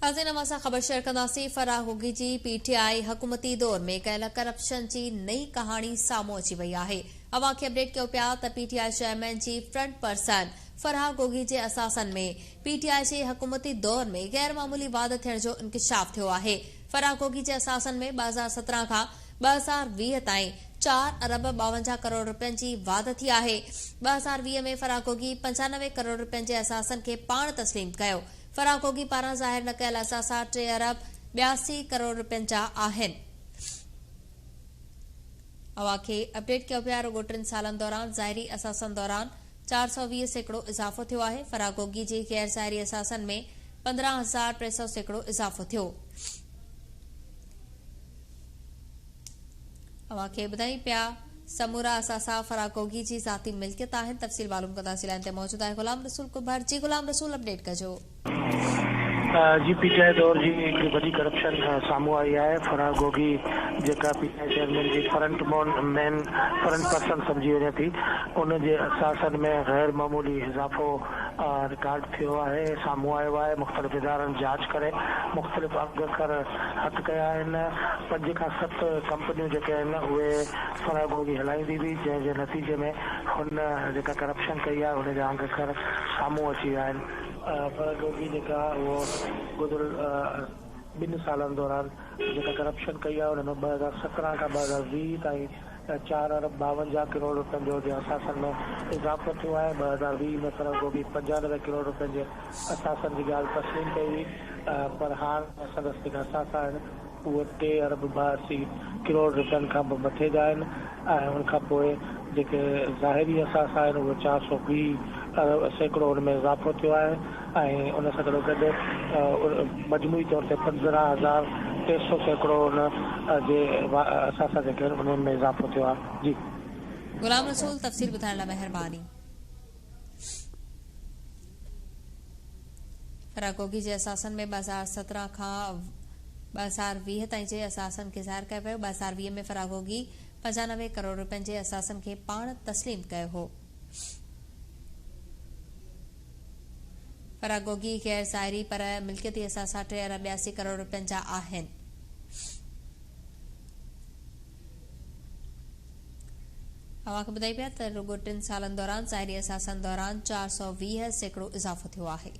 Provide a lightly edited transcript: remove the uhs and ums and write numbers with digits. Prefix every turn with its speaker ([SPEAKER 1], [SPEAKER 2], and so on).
[SPEAKER 1] हाज़िर नवाज़ा ख़बर शेयर कंदासीं। फराह गोगी जी पीटीआई हुकूमती दौर में कयल करप्शन जी नई कहानी साम्हूं अची वई आहे। अवां खे अपडेट कयो पिया त पीटीआई चेयरमैन जी फ्रंट पर्सन फराह गोगी जे असासन में पीटीआई जे हुकूमती दौर में गैर मामूली वाध थियण जो इंकशाफ थियो आहे। फराह गोगी जे असासन में 2017 खां 2020 ताईं 4 अरब 52 करोड़ रुपयनि जी वाध थी आहे। 2020 में फराह गोगी 95 करोड़ रुपयनि जे असासन खे पाण तस्लीम कयो। फराह गोगी पारां ज़ाहिर न कयल असासा 3 अरब 82 करोड़ रुपयनि जा आहिनि। अवां खे अपडेट कयो पिया रुगो 3 सालनि दौरान ज़ाहिरी असासन दौरान 420 सेकड़ो इज़ाफ़ो थियो आहे। फराह गोगी जे गैर ज़ाहिरी असासन में 15,300 सेकड़ो इज़ाफ़ो थियो। अवां खे ॿुधाई पिया समूरा असासा फराह गोगी जी ज़ाती मिल्कियत आहिनि। तफ़सील मालूम कंदासीं। लाइन ते मौजूद आहे गुलाम रसूल कुबर। जी गुलाम रसूल, अपडेट कजो।
[SPEAKER 2] जी पीटीआई दौर जी हिकड़ी वॾी करप्शन साम्हूं आई आहे। फराह गोगी जेका पीटीआई चेयरमैन जी फ्रंट पर्सन सम्झी वञे थी, उन जे असासन में गैर मामूली इज़ाफ़ो रिकॉर्ड थियो आहे, साम्हूं आयो आहे। मुख़्तलिफ़ इदारनि जांच करे मुख़्तलिफ़ अघकर हथ कया आहिनि। 5 खां 7 कंपनियूं जेके आहिनि उहे फराह गोगी हलाईंदी हुई, जंहिंजे नतीजे में हुन जेका करप्शन कई आहे उन जा अघकर साम्हूं अची विया आहिनि। फराह गोगी जेका उहो गुज़िरियल 2 सालनि दौरान जेका करप्शन कई आहे उनमें 2017 खां 2020 ताईं 4 अरब 52 करोड़ रुपयनि जो असासन में इज़ाफ़ो थियो आहे। 2020 में फराह गोगी 95 करोड़ रुपयनि जे असासन जी ॻाल्हि तस्लीम कई हुई, पर हाणे संदसि जेका असासा आहिनि उहे 3 अरब 82 करोड़ रुपयनि खां बि मथे जा आहिनि। ऐं उनखां पोइ जेके ज़ाहिरी असासा आहिनि उहे 420 सेकड़ो उनमें इज़ाफ़ो थियो आहे। ऐं उन सां गॾोगॾु मजमूई तौर ते 15,300 सेकड़ो उन जे असासा जेके आहिनि उन्हनि में इज़ाफ़ो थियो आहे। जी
[SPEAKER 1] गुलाम रसूल, तफ़सील ॿुधाइण लाइ महिरबानी। फराह गोगी जे असासन में 2017 खां 2020 ताईं जे असासन खे ज़ाहिर कयो वियो। 2020 में फराह गोगी 95 करोड़ रुपयनि जे असासन खे पाण तस्लीम कयो हो। फराह गोगी गैर ज़ाहिरी पर मिल्कियती असासा 3 अरब 82 करोड़ रुपयनि जा आहिनि। अवां खे ॿुधाई पिया त रुगो 3 सालनि दौरान ज़ाहिरी असासन दौरान 420 सेकड़ो इज़ाफ़ो थियो आहे।